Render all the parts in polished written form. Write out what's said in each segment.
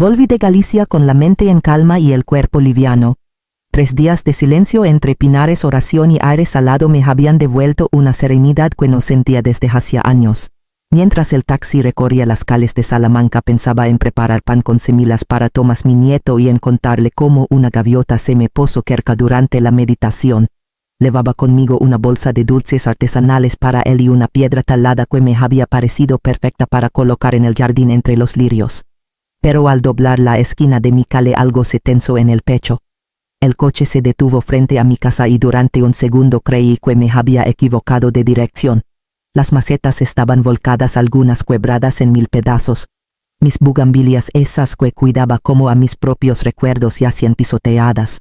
Volví de Galicia con la mente en calma y el cuerpo liviano. 3 días de silencio entre pinares, oración y aire salado me habían devuelto una serenidad que no sentía desde hacía años. Mientras el taxi recorría las calles de Salamanca pensaba en preparar pan con semillas para Tomás mi nieto y en contarle cómo una gaviota se me posó cerca durante la meditación. Llevaba conmigo una bolsa de dulces artesanales para él y una piedra talada que me había parecido perfecta para colocar en el jardín entre los lirios. Pero al doblar la esquina de mi calle algo se tensó en el pecho. El coche se detuvo frente a mi casa y durante un segundo creí que me había equivocado de dirección. Las macetas estaban volcadas, algunas quebradas en 1000 pedazos. Mis bugambilias, esas que cuidaba como a mis propios recuerdos, yacían pisoteadas.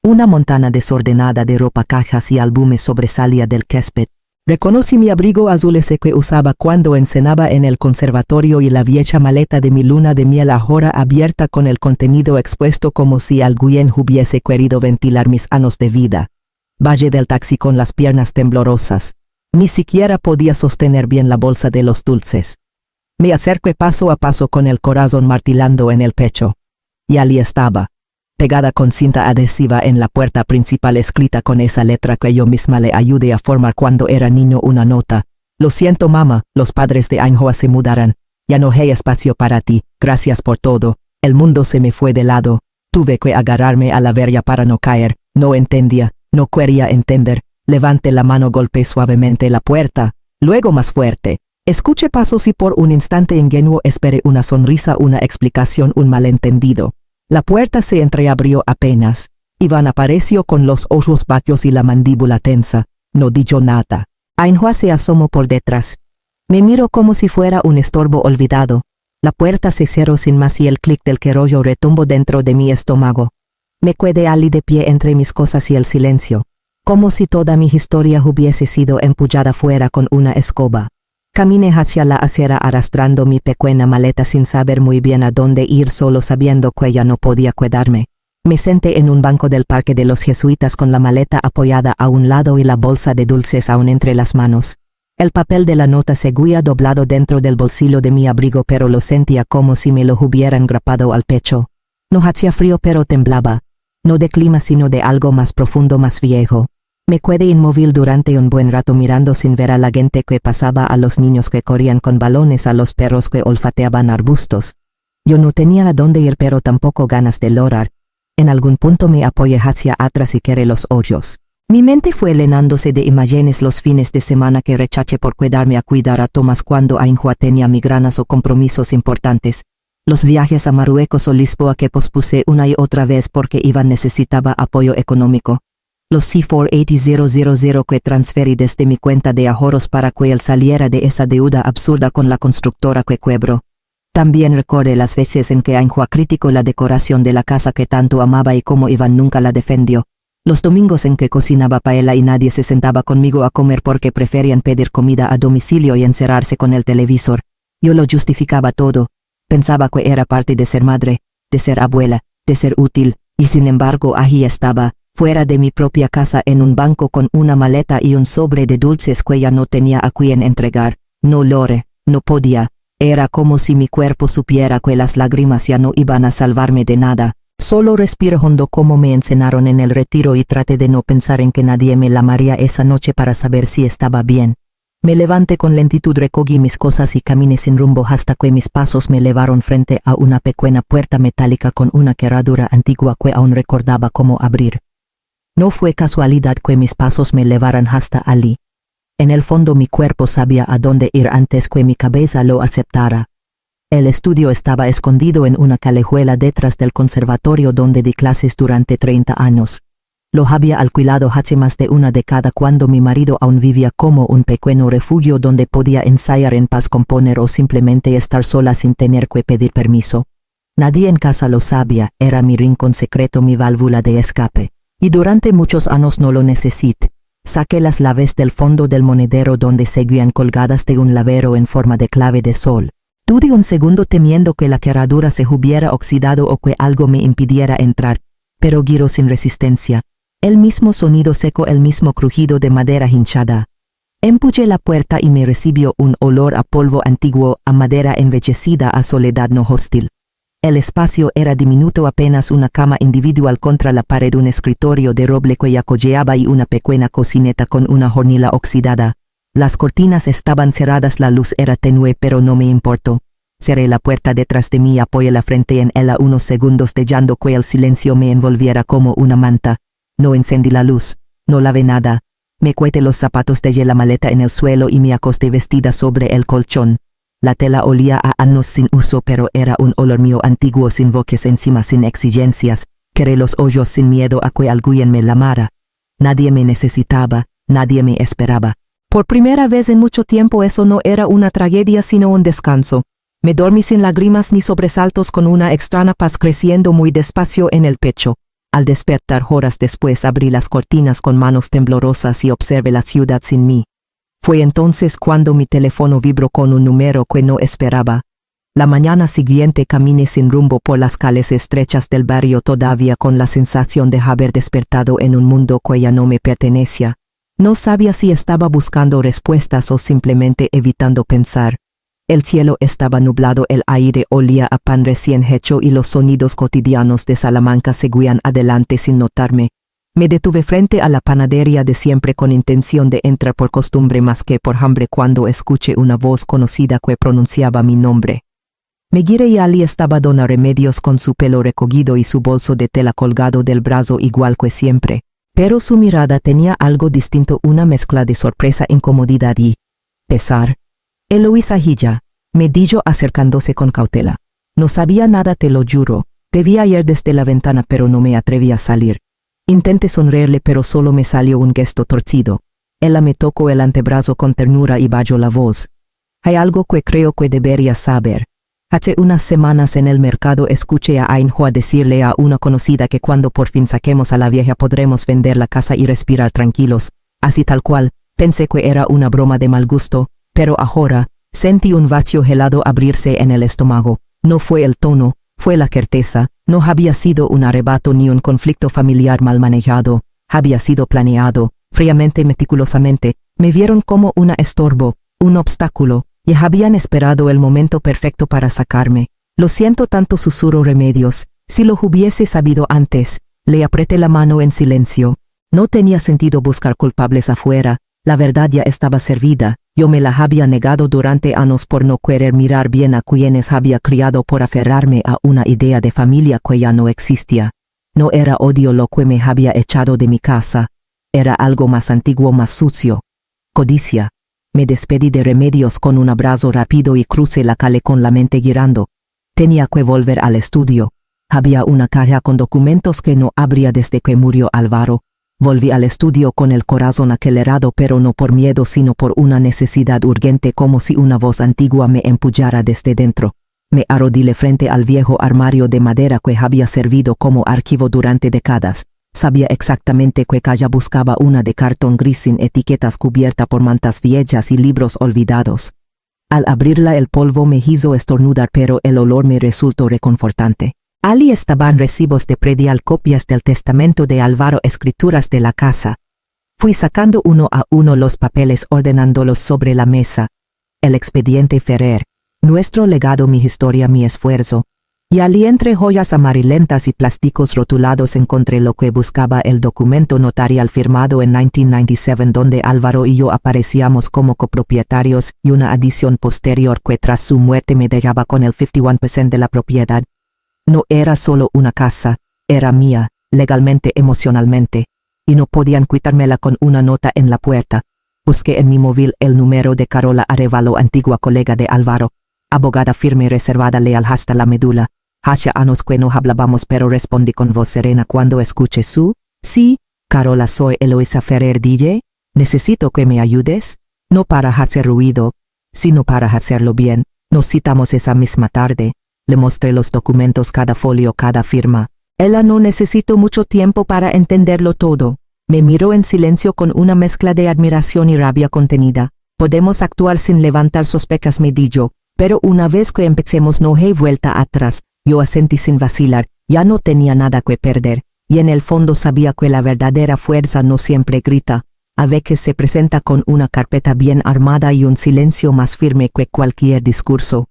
Una montana desordenada de ropa, cajas y álbumes sobresalía del césped. Reconocí mi abrigo azul ese que usaba cuando encenaba en el conservatorio y la vieja maleta de mi luna de miel ahora abierta con el contenido expuesto como si alguien hubiese querido ventilar mis años de vida. Bajé del taxi con las piernas temblorosas. Ni siquiera podía sostener bien la bolsa de los dulces. Me acerqué paso a paso con el corazón martillando en el pecho. Y allí estaba, pegada con cinta adhesiva en la puerta principal, escrita con esa letra que yo misma le ayudé a formar cuando era niño, una nota. Lo siento, mamá, los padres de Ainhoa se mudarán. Ya no hay espacio para ti, gracias por todo. El mundo se me fue de lado. Tuve que agarrarme a la verja para no caer. No entendía, no quería entender. Levanté la mano, golpeé suavemente la puerta, luego más fuerte. Escuché pasos y por un instante ingenuo esperé una sonrisa, una explicación, un malentendido. La puerta se entreabrió apenas. Iván apareció con los ojos vacíos y la mandíbula tensa. No dijo nada. Ainhoa se asomó por detrás. Me miró como si fuera un estorbo olvidado. La puerta se cerró sin más y el clic del querollo retumbó dentro de mi estómago. Me quedé allí de pie entre mis cosas y el silencio, como si toda mi historia hubiese sido empullada fuera con una escoba. Caminé hacia la acera arrastrando mi pequeña maleta sin saber muy bien a dónde ir, solo sabiendo que ya no podía quedarme. Me senté en un banco del Parque de los Jesuitas con la maleta apoyada a un lado y la bolsa de dulces aún entre las manos. El papel de la nota seguía doblado dentro del bolsillo de mi abrigo, pero lo sentía como si me lo hubieran grapado al pecho. No hacía frío, pero temblaba. No de clima, sino de algo más profundo, más viejo. Me quedé inmóvil durante un buen rato mirando sin ver a la gente que pasaba, a los niños que corrían con balones, a los perros que olfateaban arbustos. Yo no tenía a dónde ir, pero tampoco ganas de llorar. En algún punto me apoyé hacia atrás y cerré los ojos. Mi mente fue llenándose de imágenes, los fines de semana que rechaché por quedarme a cuidar a Tomás cuando Ainhoa tenía migranas o compromisos importantes. Los viajes a Marruecos o Lisboa que pospuse una y otra vez porque Iván necesitaba apoyo económico. Los C48000 que transferí desde mi cuenta de ahorros para que él saliera de esa deuda absurda con la constructora que quebró. También recordé las veces en que Ainhoa criticó la decoración de la casa que tanto amaba y cómo Iván nunca la defendió. Los domingos en que cocinaba paella y nadie se sentaba conmigo a comer porque preferían pedir comida a domicilio y encerrarse con el televisor. Yo lo justificaba todo. Pensaba que era parte de ser madre, de ser abuela, de ser útil, y sin embargo allí estaba, fuera de mi propia casa, en un banco con una maleta y un sobre de dulces que ya no tenía a quien entregar. No lloré, no podía. Era como si mi cuerpo supiera que las lágrimas ya no iban a salvarme de nada. Solo respiré hondo como me enseñaron en el retiro y traté de no pensar en que nadie me llamaría esa noche para saber si estaba bien. Me levanté con lentitud, recogí mis cosas y caminé sin rumbo hasta que mis pasos me llevaron frente a una pequeña puerta metálica con una cerradura antigua que aún recordaba cómo abrir. No fue casualidad que mis pasos me llevaran hasta allí. En el fondo mi cuerpo sabía a dónde ir antes que mi cabeza lo aceptara. El estudio estaba escondido en una callejuela detrás del conservatorio donde di clases durante 30 años. Lo había alquilado hace más de una década cuando mi marido aún vivía, como un pequeño refugio donde podía ensayar en paz, componer o simplemente estar sola sin tener que pedir permiso. Nadie en casa lo sabía, era mi rincón secreto, mi válvula de escape. Y durante muchos años no lo necesité. Saqué las llaves del fondo del monedero donde seguían colgadas de un llavero en forma de clave de sol. Dudé un segundo temiendo que la cerradura se hubiera oxidado o que algo me impidiera entrar, pero giró sin resistencia. El mismo sonido seco, el mismo crujido de madera hinchada. Empujé la puerta y me recibió un olor a polvo antiguo, a madera envejecida, a soledad no hostil. El espacio era diminuto, apenas una cama individual contra la pared, un escritorio de roble que yacojeaba y una pequeña cocineta con una hornilla oxidada. Las cortinas estaban cerradas, la luz era tenue, pero no me importó. Cerré la puerta detrás de mí, apoyé la frente en ella unos segundos dejando que el silencio me envolviera como una manta. No encendí la luz, no lavé nada. Me quité los zapatos, dejé la maleta en el suelo y me acosté vestida sobre el colchón. La tela olía a años sin uso, pero era un olor mío antiguo, sin boques encima, sin exigencias. Cerré los ojos sin miedo a que alguien me lamara. Nadie me necesitaba, nadie me esperaba. Por primera vez en mucho tiempo eso no era una tragedia sino un descanso. Me dormí sin lágrimas ni sobresaltos, con una extraña paz creciendo muy despacio en el pecho. Al despertar horas después abrí las cortinas con manos temblorosas y observé la ciudad sin mí. Fue entonces cuando mi teléfono vibró con un número que no esperaba. La mañana siguiente caminé sin rumbo por las calles estrechas del barrio, todavía con la sensación de haber despertado en un mundo que ya no me pertenecía. No sabía si estaba buscando respuestas o simplemente evitando pensar. El cielo estaba nublado, el aire olía a pan recién hecho y los sonidos cotidianos de Salamanca seguían adelante sin notarme. Me detuve frente a la panadería de siempre con intención de entrar por costumbre más que por hambre cuando escuché una voz conocida que pronunciaba mi nombre. Me giré y allí estaba Dona Remedios con su pelo recogido y su bolso de tela colgado del brazo igual que siempre. Pero su mirada tenía algo distinto, una mezcla de sorpresa, incomodidad y pesar. Eloísa Hilla, me dijo acercándose con cautela. No sabía nada, te lo juro. Debía ir desde la ventana, pero no me atreví a salir. Intenté sonreírle, pero solo me salió un gesto torcido. Ella me tocó el antebrazo con ternura y bajó la voz. Hay algo que creo que deberías saber. Hace unas semanas en el mercado escuché a Ainhoa decirle a una conocida que cuando por fin saquemos a la vieja podremos vender la casa y respirar tranquilos. Así tal cual, pensé que era una broma de mal gusto, pero ahora sentí un vacío helado abrirse en el estómago. No fue el tono, fue la certeza. No había sido un arrebato ni un conflicto familiar mal manejado. Había sido planeado, fríamente, meticulosamente. Me vieron como un estorbo, un obstáculo, y habían esperado el momento perfecto para sacarme. Lo siento tanto, susurró Remedios. Si lo hubiese sabido antes. Le apreté la mano en silencio. No tenía sentido buscar culpables afuera. La verdad ya estaba servida. Yo me la había negado durante años por no querer mirar bien a quienes había criado, por aferrarme a una idea de familia que ya no existía. No era odio lo que me había echado de mi casa. Era algo más antiguo, más sucio. Codicia. Me despedí de Remedios con un abrazo rápido y crucé la calle con la mente girando. Tenía que volver al estudio. Había una caja con documentos que no abría desde que murió Álvaro. Volví al estudio con el corazón acelerado, pero no por miedo sino por una necesidad urgente, como si una voz antigua me empujara desde dentro. Me arrodillé frente al viejo armario de madera que había servido como archivo durante décadas. Sabía exactamente qué caja buscaba, una de cartón gris sin etiquetas, cubierta por mantas viejas y libros olvidados. Al abrirla el polvo me hizo estornudar, pero el olor me resultó reconfortante. Allí estaban recibos de predial, copias del testamento de Álvaro, escrituras de la casa. Fui sacando uno a uno los papeles, ordenándolos sobre la mesa. El expediente Ferrer, nuestro legado, mi historia, mi esfuerzo. Y allí, entre joyas amarillentas y plásticos rotulados, encontré lo que buscaba: el documento notarial firmado en 1997 donde Álvaro y yo aparecíamos como copropietarios, y una adición posterior que tras su muerte me dejaba con el 51% de la propiedad. No era solo una casa, era mía, legalmente, emocionalmente, y no podían quitármela con una nota en la puerta. Busqué en mi móvil el número de Carola Arevalo, antigua colega de Álvaro, abogada firme y reservada, leal hasta la médula. Hace años que no hablábamos, pero respondí con voz serena cuando escuché su: sí, Carola, soy Eloísa Ferrer DJ. ¿Necesito que me ayudes? No para hacer ruido, sino para hacerlo bien. Nos citamos esa misma tarde. Le mostré los documentos, cada folio, cada firma. Ella no necesitó mucho tiempo para entenderlo todo. Me miró en silencio con una mezcla de admiración y rabia contenida. Podemos actuar sin levantar sospechas, me dijo, pero una vez que empecemos no hay vuelta atrás. Yo asentí sin vacilar. Ya no tenía nada que perder, y en el fondo sabía que la verdadera fuerza no siempre grita. A veces se presenta con una carpeta bien armada y un silencio más firme que cualquier discurso.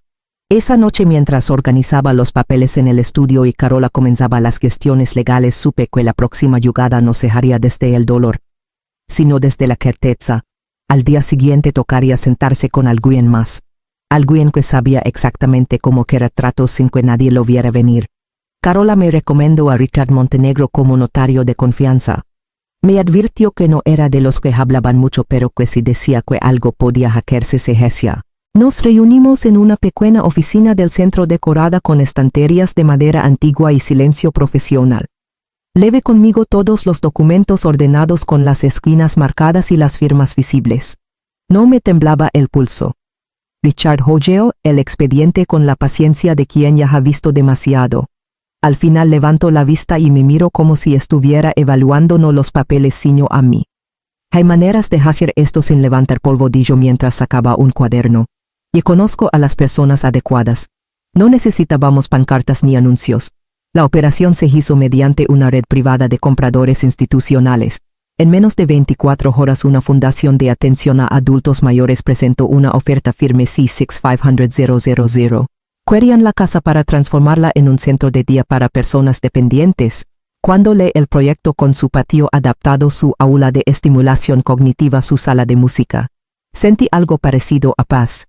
Esa noche, mientras organizaba los papeles en el estudio y Carola comenzaba las gestiones legales, supe que la próxima jugada no se haría desde el dolor, sino desde la certeza. Al día siguiente tocaría sentarse con alguien más. Alguien que sabía exactamente cómo querer tratos sin que nadie lo viera venir. Carola me recomendó a Richard Montenegro como notario de confianza. Me advirtió que no era de los que hablaban mucho, pero que si decía que algo podía hacerse se hacía. Nos reunimos en una pequeña oficina del centro decorada con estanterías de madera antigua y silencio profesional. Leve conmigo todos los documentos ordenados con las esquinas marcadas y las firmas visibles. No me temblaba el pulso. Richard hojeó el expediente con la paciencia de quien ya ha visto demasiado. Al final levanto la vista y me miro como si estuviera evaluándonos los papeles sino a mí. Hay maneras de hacer esto sin levantar polvo, dijo mientras sacaba un cuaderno. Y conozco a las personas adecuadas. No necesitábamos pancartas ni anuncios. La operación se hizo mediante una red privada de compradores institucionales. En menos de 24 horas una fundación de atención a adultos mayores presentó una oferta firme C6500,000. Querían la casa para transformarla en un centro de día para personas dependientes. Cuando leí el proyecto con su patio adaptado, su aula de estimulación cognitiva, su sala de música, sentí algo parecido a paz.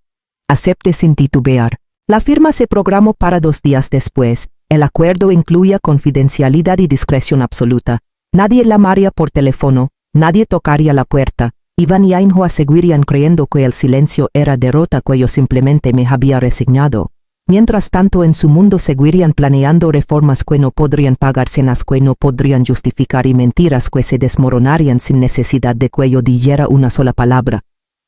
Acepté sin titubear. La firma se programó para 2 días después. El acuerdo incluía confidencialidad y discreción absoluta. Nadie llamaría por teléfono, nadie tocaría la puerta. Iván y Ainhoa seguirían creyendo que el silencio era derrota, que yo simplemente me había resignado. Mientras tanto, en su mundo seguirían planeando reformas que no podrían pagar, cenas que no podrían justificar y mentiras que se desmoronarían sin necesidad de que yo dijera una sola palabra.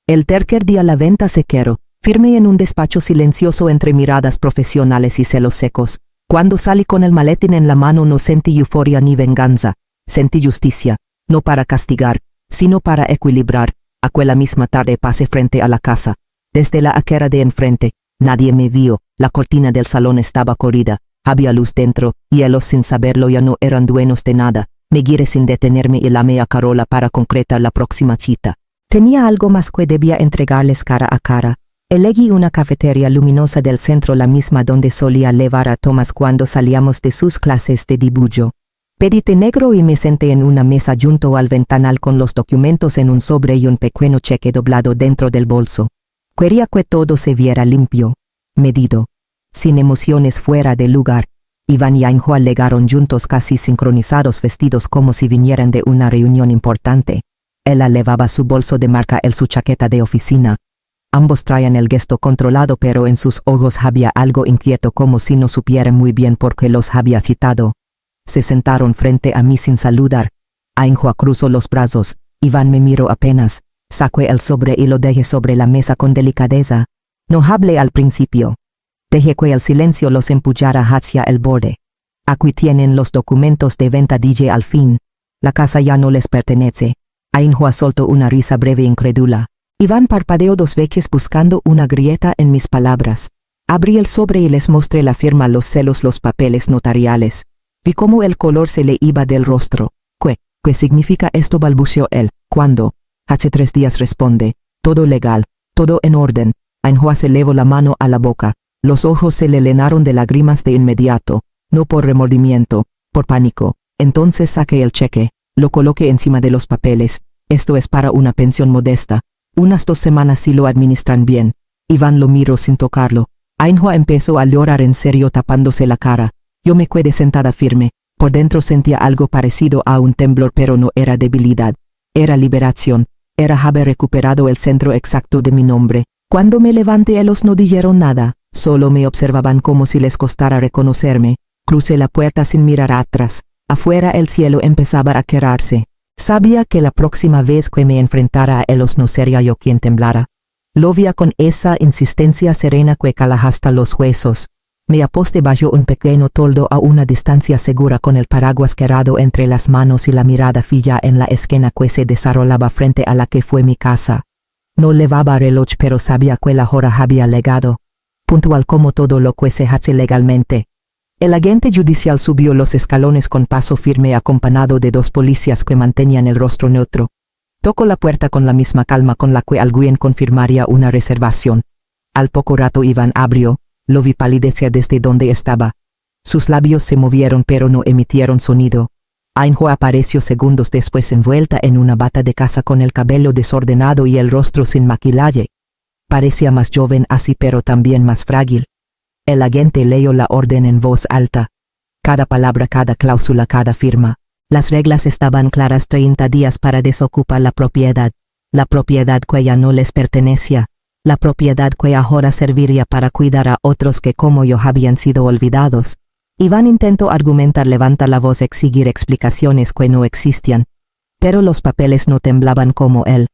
El tercer día la venta se quedó, firme en un despacho silencioso entre miradas profesionales y celos secos. Cuando salí con el maletín en la mano no sentí euforia ni venganza, sentí justicia, no para castigar, sino para equilibrar. Aquella misma tarde pasé frente a la casa. Desde la acera de enfrente, nadie me vio, la cortina del salón estaba corrida, había luz dentro, y ellos sin saberlo ya no eran dueños de nada. Me giré sin detenerme y llamé a Carola para concretar la próxima cita. Tenía algo más que debía entregarles cara a cara. Elegí una cafetería luminosa del centro, la misma donde solía llevar a Thomas cuando salíamos de sus clases de dibujo. Pedí té negro y me senté en una mesa junto al ventanal con los documentos en un sobre y un pequeño cheque doblado dentro del bolso. Quería que todo se viera limpio, medido, sin emociones fuera de lugar. Iván y Ainhoa llegaron juntos, casi sincronizados, vestidos como si vinieran de una reunión importante. Ella llevaba su bolso de marca, él su chaqueta de oficina. Ambos traían el gesto controlado, pero en sus ojos había algo inquieto, como si no supieran muy bien por qué los había citado. Se sentaron frente a mí sin saludar. Ainhoa cruzó los brazos. Iván me miró apenas. Saqué el sobre y lo dejé sobre la mesa con delicadeza. No hablé al principio. Dejé que el silencio los empujara hacia el borde. Aquí tienen los documentos de venta, dije al fin. La casa ya no les pertenece. Ainhoa soltó una risa breve e incrédula. Iván parpadeó 2 veces buscando una grieta en mis palabras. Abrí el sobre y les mostré la firma, los celos, los papeles notariales. Vi cómo el color se le iba del rostro. ¿Qué significa esto?, balbuceó él. ¿Cuándo? Hace 3 días, responde. Todo legal, todo en orden. Ainhoa se llevó la mano a la boca. Los ojos se le llenaron de lágrimas de inmediato. No por remordimiento, por pánico. Entonces saqué el cheque, lo coloqué encima de los papeles. Esto es para una pensión modesta. Unas 2 semanas si lo administran bien. Iván lo miró sin tocarlo. Ainhoa empezó a llorar en serio, tapándose la cara. Yo me quedé sentada firme. Por dentro sentía algo parecido a un temblor, pero no era debilidad. Era liberación. Era haber recuperado el centro exacto de mi nombre. Cuando me levanté, ellos no dijeron nada. Solo me observaban como si les costara reconocerme. Crucé la puerta sin mirar atrás. Afuera el cielo empezaba a aclararse. Sabía que la próxima vez que me enfrentara a ellos no sería yo quien temblara. Lo veía con esa insistencia serena que cala hasta los huesos. Me aposté bajo un pequeño toldo a una distancia segura, con el paraguas cerrado entre las manos y la mirada fija en la esquina que se desarrollaba frente a la que fue mi casa. No llevaba reloj, pero sabía que la hora había llegado. Puntual como todo lo que se hace legalmente. El agente judicial subió los escalones con paso firme, acompañado de 2 policías que mantenían el rostro neutro. Tocó la puerta con la misma calma con la que alguien confirmaría una reservación. Al poco rato Iván abrió. Lo vi palidecer desde donde estaba. Sus labios se movieron pero no emitieron sonido. Ainhoa apareció segundos después envuelta en una bata de casa con el cabello desordenado y el rostro sin maquillaje. Parecía más joven así pero también más frágil. El agente leyó la orden en voz alta. Cada palabra, cada cláusula, cada firma. Las reglas estaban claras: 30 días para desocupar la propiedad que ya no les pertenecía, la propiedad que ahora serviría para cuidar a otros que como yo habían sido olvidados. Iván intentó argumentar, levantar la voz, exigir explicaciones que no existían, pero los papeles no temblaban como él.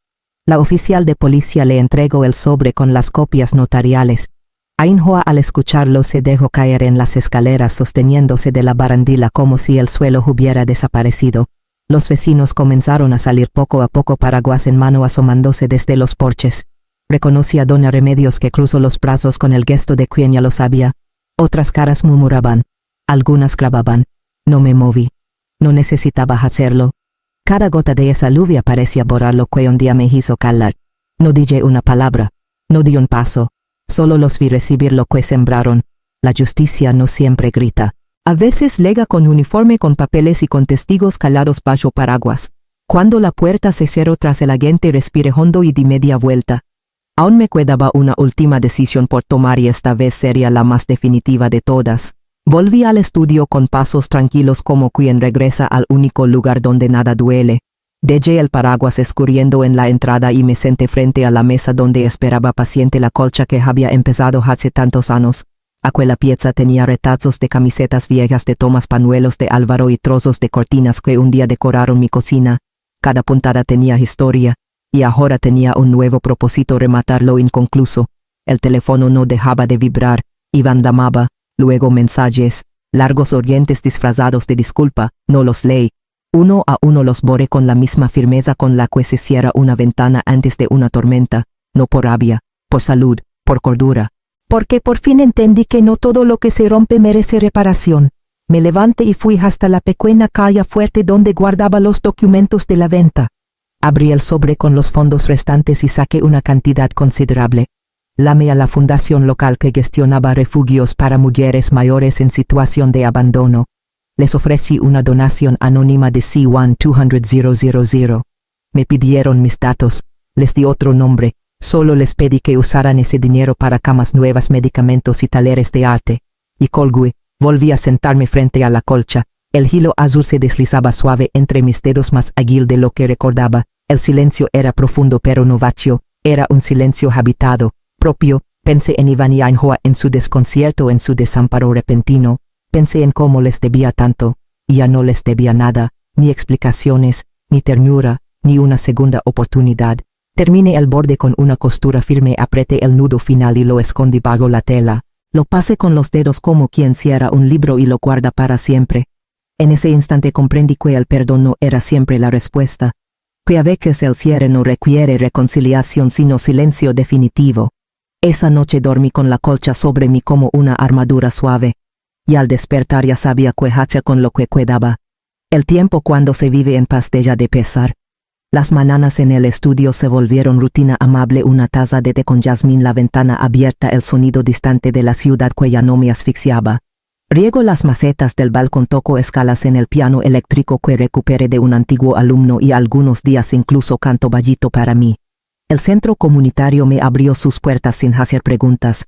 La oficial de policía le entregó el sobre con las copias notariales. Ainhoa, al escucharlo, se dejó caer en las escaleras sosteniéndose de la barandilla como si el suelo hubiera desaparecido. Los vecinos comenzaron a salir poco a poco, paraguas en mano, asomándose desde los porches. Reconocí a doña Remedios, que cruzó los brazos con el gesto de quien ya lo sabía. Otras caras murmuraban. Algunas grababan. No me moví. No necesitaba hacerlo. Cada gota de esa lluvia parecía borrar lo que un día me hizo calar. No dije una palabra. No di un paso. Solo los vi recibir lo que sembraron. La justicia no siempre grita. A veces llega con uniforme, con papeles y con testigos calados bajo paraguas. Cuando la puerta se cerró tras el agente, respiré hondo y di media vuelta. Aún me quedaba una última decisión por tomar y esta vez sería la más definitiva de todas. Volví al estudio con pasos tranquilos como quien regresa al único lugar donde nada duele. Dejé el paraguas escurriendo en la entrada y me senté frente a la mesa donde esperaba paciente la colcha que había empezado hace tantos años. Aquella pieza tenía retazos de camisetas viejas de Tomás, pañuelos de Álvaro y trozos de cortinas que un día decoraron mi cocina. Cada puntada tenía historia, y ahora tenía un nuevo propósito: rematarlo inconcluso. El teléfono no dejaba de vibrar. Iván llamaba, luego mensajes, largos oyentes disfrazados de disculpa. No los leí. Uno a uno los borré con la misma firmeza con la que se cierra una ventana antes de una tormenta, no por rabia, por salud, por cordura. Porque por fin entendí que no todo lo que se rompe merece reparación. Me levanté y fui hasta la pequeña caja fuerte donde guardaba los documentos de la venta. Abrí el sobre con los fondos restantes y saqué una cantidad considerable. Llamé a la fundación local que gestionaba refugios para mujeres mayores en situación de abandono. Les ofrecí una donación anónima de C1-200,000. Me pidieron mis datos, les di otro nombre, solo les pedí que usaran ese dinero para camas nuevas, medicamentos y talleres de arte. Y colgué, volví a sentarme frente a la colcha. El hilo azul se deslizaba suave entre mis dedos, más ágil de lo que recordaba. El silencio era profundo pero no vacío, era un silencio habitado, propio. Pensé en Iván y Ainhoa, en su desconcierto, en su desamparo repentino. Pensé en cómo les debía tanto, y ya no les debía nada, ni explicaciones, ni ternura, ni una segunda oportunidad. Terminé el borde con una costura firme, apreté el nudo final y lo escondí bajo la tela. Lo pasé con los dedos como quien cierra un libro y lo guarda para siempre. En ese instante comprendí que el perdón no era siempre la respuesta, que a veces el cierre no requiere reconciliación sino silencio definitivo. Esa noche dormí con la colcha sobre mí como una armadura suave. Y al despertar ya sabía qué hacer con lo que quedaba. El tiempo cuando se vive en paz deja de pesar. Las mañanas en el estudio se volvieron rutina amable, una taza de té con jazmín, la ventana abierta, el sonido distante de la ciudad que ya no me asfixiaba. Riego las macetas del balcón, toco escalas en el piano eléctrico que recuperé de un antiguo alumno y algunos días incluso canto bajito para mí. El centro comunitario me abrió sus puertas sin hacer preguntas.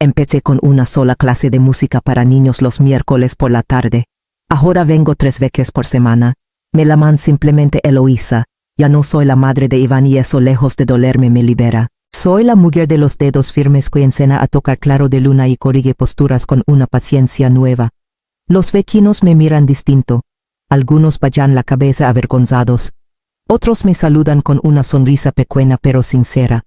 Empecé con una sola clase de música para niños los miércoles por la tarde. Ahora vengo 3 veces por semana. Me llaman simplemente Eloísa. Ya no soy la madre de Iván y eso, lejos de dolerme, me libera. Soy la mujer de los dedos firmes que enseña a tocar claro de luna y corrige posturas con una paciencia nueva. Los vecinos me miran distinto. Algunos bajan la cabeza avergonzados. Otros me saludan con una sonrisa pequeña pero sincera.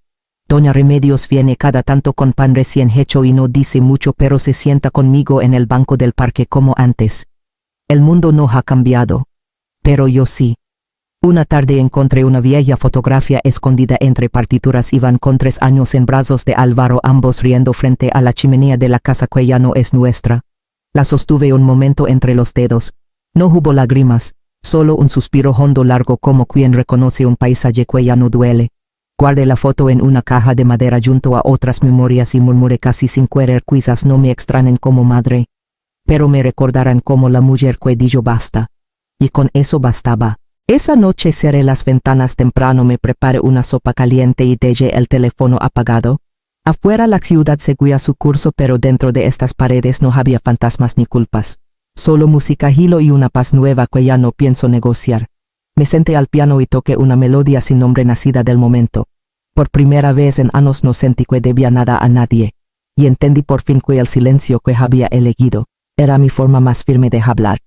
Doña Remedios viene cada tanto con pan recién hecho y no dice mucho, pero se sienta conmigo en el banco del parque como antes. El mundo no ha cambiado. Pero yo sí. Una tarde encontré una vieja fotografía escondida entre partituras. Iván con 3 años en brazos de Álvaro, ambos riendo frente a la chimenea de la casa que ya no es nuestra. La sostuve un momento entre los dedos. No hubo lágrimas, solo un suspiro hondo largo como quien reconoce un paisaje que ya no duele. Guardé la foto en una caja de madera junto a otras memorias y murmuré casi sin querer, quizás no me extrañen como madre, pero me recordarán como la mujer que dijo basta. Y con eso bastaba. Esa noche cerré las ventanas temprano, me preparé una sopa caliente y dejé el teléfono apagado. Afuera la ciudad seguía su curso, pero dentro de estas paredes no había fantasmas ni culpas. Solo música, gilo y una paz nueva que ya no pienso negociar. Me senté al piano y toqué una melodía sin nombre nacida del momento. Por primera vez en años no sentí que debía nada a nadie. Y entendí por fin que el silencio que había elegido era mi forma más firme de hablar.